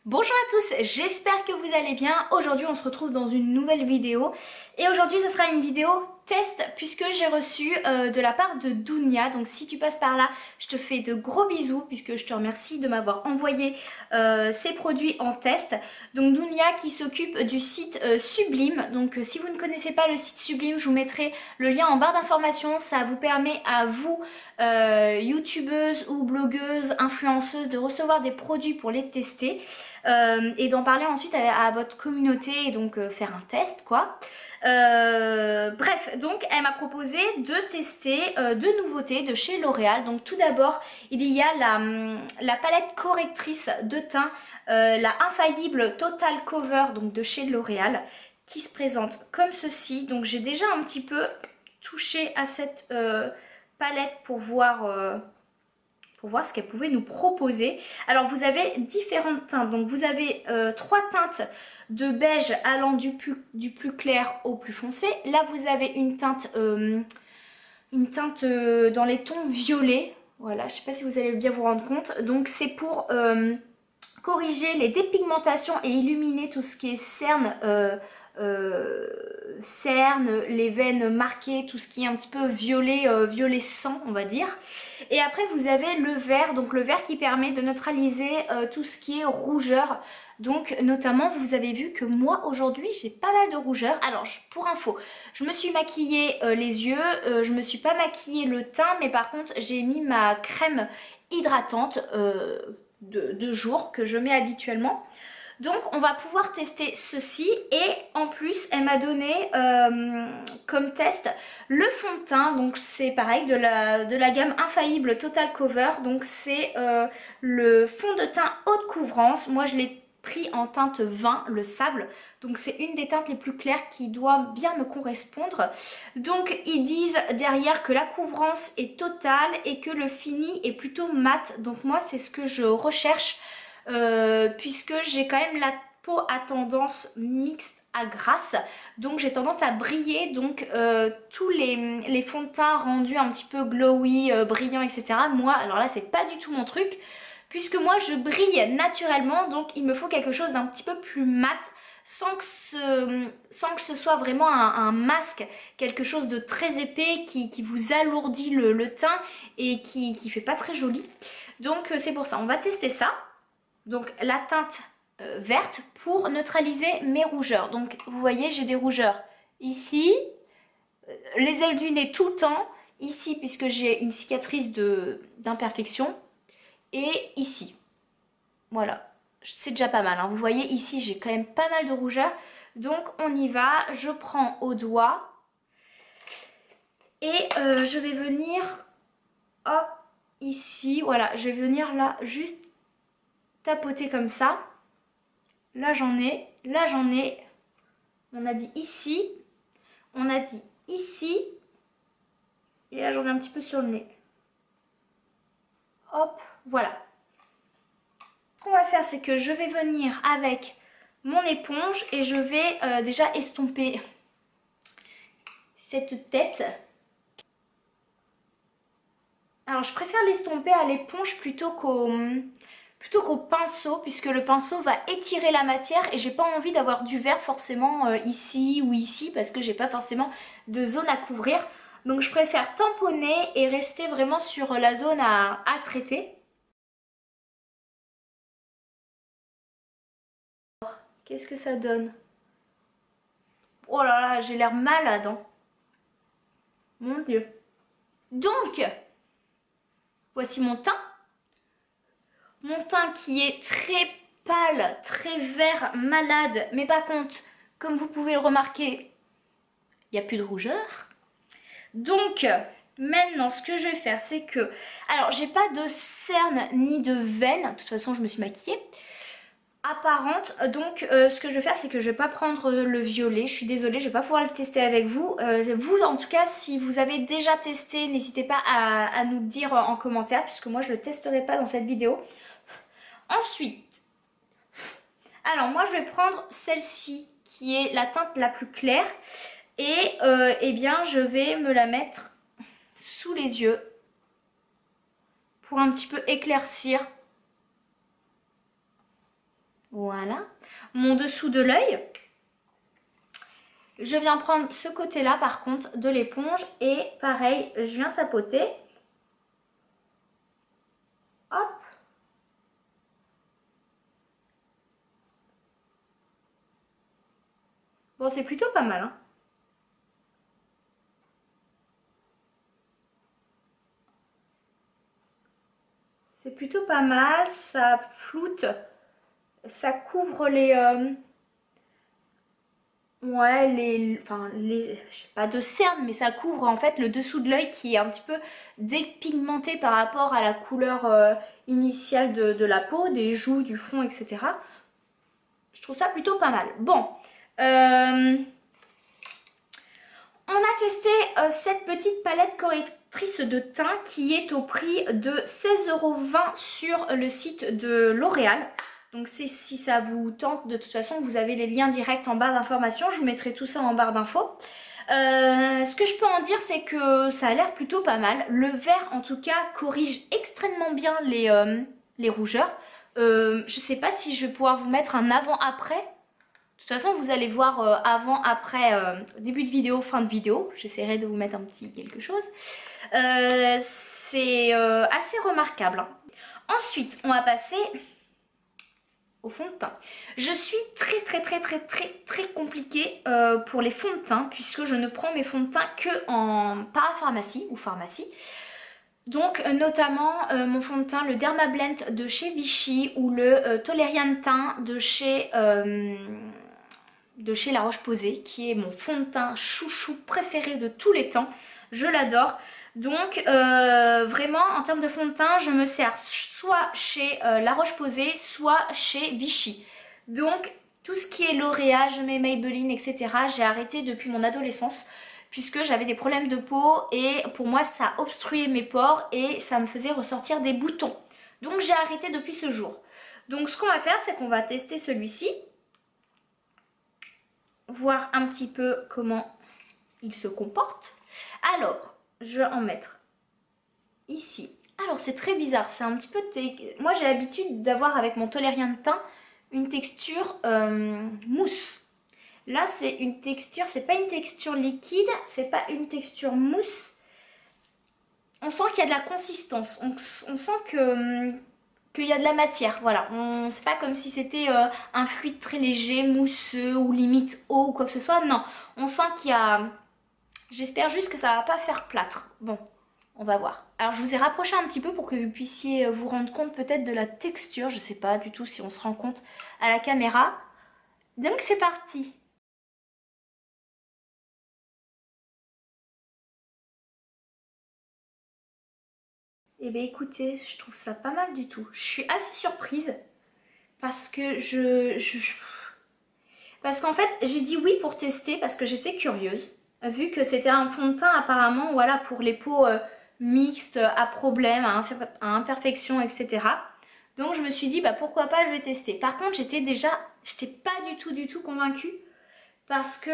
Bonjour à tous, j'espère que vous allez bien. Aujourd'hui on se retrouve dans une nouvelle vidéo et aujourd'hui ce sera une vidéo test puisque j'ai reçu de la part de Dounia. Donc si tu passes par là, je te fais de gros bisous puisque je te remercie de m'avoir envoyé ces produits en test. Donc Dounia qui s'occupe du site Sublime. Donc si vous ne connaissez pas le site Sublime, je vous mettrai le lien en barre d'informations. Ça vous permet à vous, youtubeuses ou blogueuses, influenceuses, de recevoir des produits pour les tester. Et d'en parler ensuite à votre communauté et donc faire un test quoi. Bref, donc elle m'a proposé de tester deux nouveautés de chez L'Oréal. Donc tout d'abord il y a la palette correctrice de teint, la infaillible Total Cover donc de chez L'Oréal, qui se présente comme ceci. Donc j'ai déjà un petit peu touché à cette palette pour voir ce qu'elle pouvait nous proposer. Alors vous avez différentes teintes, donc vous avez trois teintes de beige allant du plus clair au plus foncé. Là vous avez une teinte dans les tons violets. Voilà, je ne sais pas si vous allez bien vous rendre compte. Donc c'est pour corriger les dépigmentations et illuminer tout ce qui est cernes, les veines marquées, tout ce qui est un petit peu violet, violet sang on va dire. Et après vous avez le vert, donc le vert qui permet de neutraliser tout ce qui est rougeur. Donc notamment vous avez vu que moi aujourd'hui j'ai pas mal de rougeur. Alors pour info, je me suis maquillée les yeux, je me suis pas maquillée le teint, mais par contre j'ai mis ma crème hydratante de jour que je mets habituellement. Donc on va pouvoir tester ceci et en plus elle m'a donné comme test le fond de teint. Donc c'est pareil de la gamme infaillible Total Cover. Donc c'est le fond de teint haute couvrance. Moi je l'ai pris en teinte 20, le sable. Donc c'est une des teintes les plus claires qui doit bien me correspondre. Donc ils disent derrière que la couvrance est totale et que le fini est plutôt mat. Donc moi c'est ce que je recherche. Puisque j'ai quand même la peau à tendance mixte à grasse, donc j'ai tendance à briller. Donc tous les fonds de teint rendus un petit peu glowy, brillants, etc. Moi, alors là c'est pas du tout mon truc, puisque moi je brille naturellement, donc il me faut quelque chose d'un petit peu plus mat, sans que ce soit vraiment un masque, quelque chose de très épais qui vous alourdit le teint et qui fait pas très joli. Donc c'est pour ça, on va tester ça. Donc la teinte verte pour neutraliser mes rougeurs. Donc vous voyez j'ai des rougeurs ici, les ailes du nez tout le temps, ici puisque j'ai une cicatrice d'imperfection et ici. Voilà, c'est déjà pas mal hein. Vous voyez ici j'ai quand même pas mal de rougeurs. Donc on y va, je prends au doigt et je vais venir hop ici, voilà, je vais venir là juste tapoter comme ça. Là j'en ai, on a dit ici, on a dit ici, et là j'en ai un petit peu sur le nez. Hop, voilà. Ce qu'on va faire, c'est que je vais venir avec mon éponge et je vais déjà estomper cette tête. Alors je préfère l'estomper à l'éponge plutôt qu'au pinceau, puisque le pinceau va étirer la matière et j'ai pas envie d'avoir du vert forcément ici ou ici, parce que j'ai pas forcément de zone à couvrir. Donc je préfère tamponner et rester vraiment sur la zone à traiter. Qu'est-ce que ça donne? Oh là là, j'ai l'air malade hein. Mon Dieu. Donc, voici mon teint. Mon teint qui est très pâle, très vert, malade. Mais par contre, comme vous pouvez le remarquer, il n'y a plus de rougeur. Donc, maintenant, ce que je vais faire, c'est que... Alors, j'ai pas de cernes ni de veines. De toute façon, je me suis maquillée. Apparente. Donc, ce que je vais faire, c'est que je vais pas prendre le violet. Je suis désolée, je vais pas pouvoir le tester avec vous. Vous, en tout cas, si vous avez déjà testé, n'hésitez pas à nous dire en commentaire, puisque moi, je le testerai pas dans cette vidéo. Ensuite, alors moi, je vais prendre celle-ci, qui est la teinte la plus claire. Et eh bien, je vais me la mettre sous les yeux pour un petit peu éclaircir. Voilà. Mon dessous de l'œil. Je viens prendre ce côté-là par contre de l'éponge et pareil, je viens tapoter. Hop. Bon, c'est plutôt pas mal, hein. C'est plutôt pas mal, ça floute, ça couvre les... ouais, je sais pas de cernes, mais ça couvre en fait le dessous de l'œil qui est un petit peu dépigmenté par rapport à la couleur initiale de la peau, des joues, du front, etc. Je trouve ça plutôt pas mal. Bon, on a testé cette petite palette correctrice de teint qui est au prix de 16,20 € sur le site de L'Oréal. Donc si ça vous tente, de toute façon vous avez les liens directs en barre d'informations, je vous mettrai tout ça en barre d'infos. Ce que je peux en dire, c'est que ça a l'air plutôt pas mal. Le vert en tout cas corrige extrêmement bien les rougeurs. Je sais pas si je vais pouvoir vous mettre un avant-après. De toute façon vous allez voir avant-après, début de vidéo, fin de vidéo. J'essaierai de vous mettre un petit quelque chose. C'est assez remarquable, hein. Ensuite on va passer au fond de teint. Je suis très compliquée pour les fonds de teint puisque je ne prends mes fonds de teint que en parapharmacie ou pharmacie. Donc notamment mon fond de teint, le Dermablend de chez Vichy ou le Toleriane teint de chez La Roche-Posay, qui est mon fond de teint chouchou préféré de tous les temps. Je l'adore. Donc vraiment en termes de fond de teint, je me sers soit chez La Roche-Posay, soit chez Vichy. Donc tout ce qui est L'Oréal, je mets Maybelline, etc. j'ai arrêté depuis mon adolescence puisque j'avais des problèmes de peau et pour moi ça obstruait mes pores et ça me faisait ressortir des boutons. Donc j'ai arrêté depuis ce jour. Donc ce qu'on va faire, c'est qu'on va tester celui-ci, voir un petit peu comment il se comporte. Alors, je vais en mettre ici. Alors c'est très bizarre, c'est un petit peu... Moi j'ai l'habitude d'avoir avec mon Toleriane teint une texture mousse. Là c'est une texture, c'est pas une texture liquide, c'est pas une texture mousse. On sent qu'il y a de la consistance, on sent qu'il y a de la matière, voilà. C'est pas comme si c'était un fluide très léger, mousseux ou limite eau ou quoi que ce soit, non. On sent qu'il y a... J'espère juste que ça va pas faire plâtre. Bon, on va voir. Alors je vous ai rapproché un petit peu pour que vous puissiez vous rendre compte peut-être de la texture. Je sais pas du tout si on se rend compte à la caméra. Donc c'est parti. Eh bien écoutez, je trouve ça pas mal du tout. Je suis assez surprise parce que parce qu'en fait j'ai dit oui pour tester parce que j'étais curieuse. Vu que c'était un fond de teint apparemment, voilà, pour les peaux mixtes, à problème, à imperfection, etc. Donc je me suis dit bah pourquoi pas, je vais tester. Par contre j'étais pas du tout convaincue parce que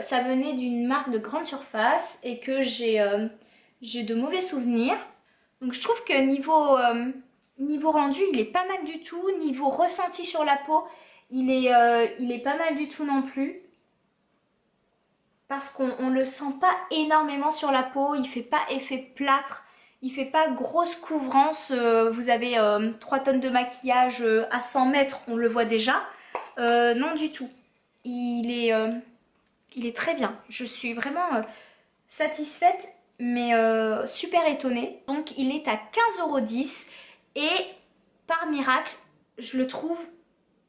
ça venait d'une marque de grande surface et que j'ai de mauvais souvenirs. Donc je trouve que niveau rendu, il est pas mal du tout. Niveau ressenti sur la peau, il est pas mal du tout non plus. Parce qu'on le sent pas énormément sur la peau, il fait pas effet plâtre, il fait pas grosse couvrance. Vous avez 3 tonnes de maquillage à 100 mètres, on le voit déjà. Non du tout. Il est très bien. Je suis vraiment satisfaite, mais super étonnée. Donc il est à 15,10 € et par miracle, je le trouve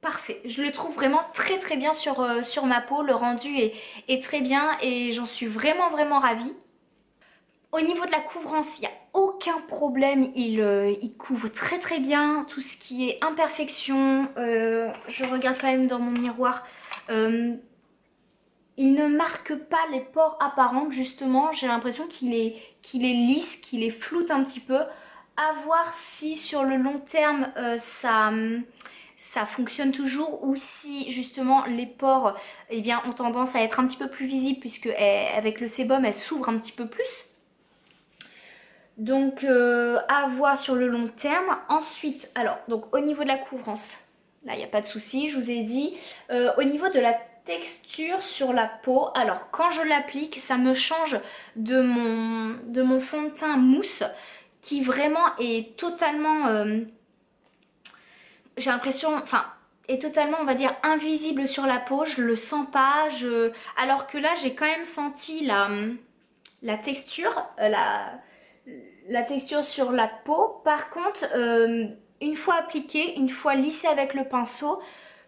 parfait. Je le trouve vraiment très bien sur ma peau. Le rendu est très bien et j'en suis vraiment ravie. Au niveau de la couvrance, il n'y a aucun problème. Il couvre très bien tout ce qui est imperfection. Je regarde quand même dans mon miroir. Il ne marque pas les pores apparents, justement. J'ai l'impression qu'il est lisse, qu'il est floute un petit peu. À voir si sur le long terme ça fonctionne toujours ou si justement les pores eh bien, ont tendance à être un petit peu plus visibles puisque avec le sébum elle s'ouvre un petit peu plus. Donc à voir sur le long terme. Ensuite, alors donc au niveau de la couvrance, Là, il n'y a pas de souci, je vous ai dit. Au niveau de la texture sur la peau, alors quand je l'applique, ça me change de mon fond de teint mousse qui vraiment est totalement, j'ai l'impression, enfin, est totalement, on va dire, invisible sur la peau. Je le sens pas, alors que là, j'ai quand même senti la texture, la texture sur la peau. Par contre, une fois appliqué, une fois lissé avec le pinceau,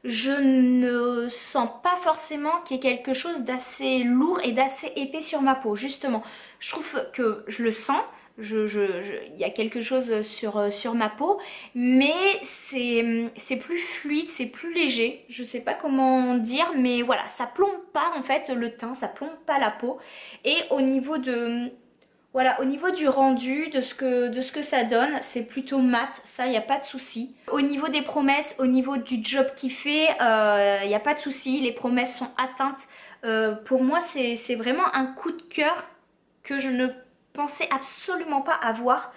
je ne sens pas forcément qu'il y ait quelque chose d'assez lourd et d'assez épais sur ma peau. Justement, je trouve que je le sens, il y a quelque chose sur ma peau, mais c'est plus fluide, c'est plus léger. Je sais pas comment dire, mais voilà, ça plombe pas en fait le teint, ça plombe pas la peau. Et au niveau de... Voilà, au niveau du rendu, de ce que ça donne, c'est plutôt mat, ça, il n'y a pas de souci. Au niveau des promesses, au niveau du job qu'il fait, il n'y a pas de souci, les promesses sont atteintes. Pour moi, c'est vraiment un coup de cœur que je ne pensais absolument pas avoir.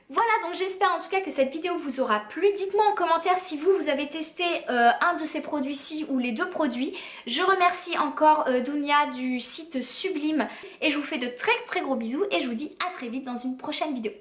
Voilà, donc j'espère en tout cas que cette vidéo vous aura plu. Dites-moi en commentaire si vous avez testé un de ces produits-ci ou les deux produits. Je remercie encore Dounia du site Sublime et je vous fais de très très gros bisous et je vous dis à très vite dans une prochaine vidéo.